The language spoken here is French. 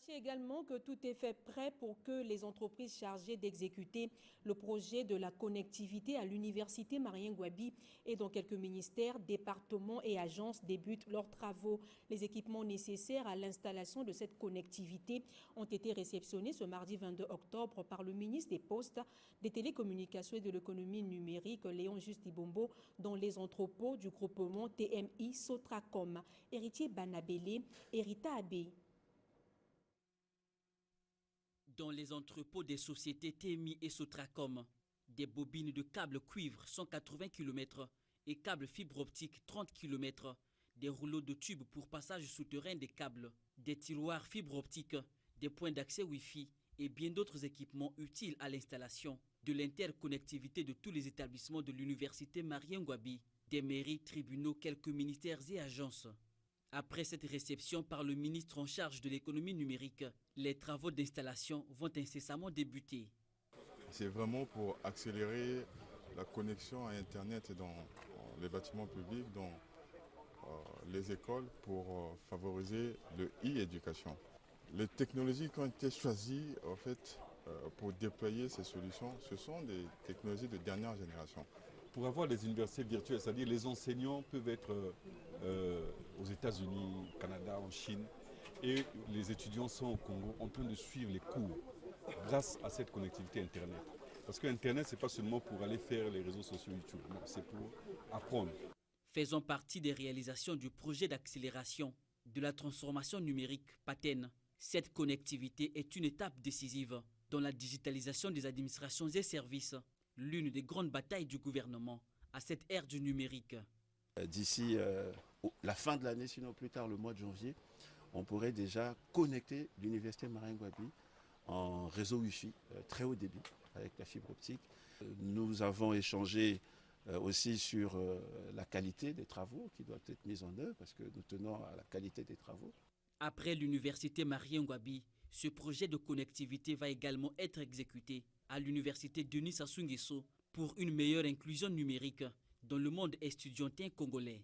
Sachez également que tout est fait prêt pour que les entreprises chargées d'exécuter le projet de la connectivité à l'université Marien-Ngouabi et dans quelques ministères, départements et agences débutent leurs travaux. Les équipements nécessaires à l'installation de cette connectivité ont été réceptionnés ce mardi 22 octobre par le ministre des Postes, des Télécommunications et de l'économie numérique, Léon Justibombo, dans les entrepôts du groupement TMI Sotracom. Héritier Banabélé, Erita Abbé. Dans les entrepôts des sociétés TMI et Sotracom, des bobines de câbles cuivre 180 km et câbles fibre optique 30 km, des rouleaux de tubes pour passage souterrain des câbles, des tiroirs fibre optique, des points d'accès Wi-Fi et bien d'autres équipements utiles à l'installation de l'interconnectivité de tous les établissements de l'université Marien-Ngouabi, des mairies, tribunaux, quelques ministères et agences. Après cette réception par le ministre en charge de l'économie numérique, les travaux d'installation vont incessamment débuter. C'est vraiment pour accélérer la connexion à Internet dans les bâtiments publics, dans les écoles, pour favoriser le e-éducation. Les technologies qui ont été choisies en fait, pour déployer ces solutions, ce sont des technologies de dernière génération. Pour avoir des universités virtuelles, c'est-à-dire les enseignants peuvent être aux États-Unis, au Canada, en Chine, et les étudiants sont au Congo en train de suivre les cours grâce à cette connectivité Internet. Parce que Internet, ce n'est pas seulement pour aller faire les réseaux sociaux YouTube, non, c'est pour apprendre. Faisant partie des réalisations du projet d'accélération de la transformation numérique PATEN, cette connectivité est une étape décisive dans la digitalisation des administrations et services, l'une des grandes batailles du gouvernement à cette ère du numérique. D'ici la fin de l'année, sinon plus tard le mois de janvier, on pourrait déjà connecter l'université Marien-Ngouabi en réseau Wi-Fi très haut débit avec la fibre optique. Nous avons échangé aussi sur la qualité des travaux qui doivent être mis en œuvre parce que nous tenons à la qualité des travaux. Après l'université Marien-Ngouabi, ce projet de connectivité va également être exécuté à l'université Denis Sassou Nguesso pour une meilleure inclusion numérique dans le monde estudiantin congolais.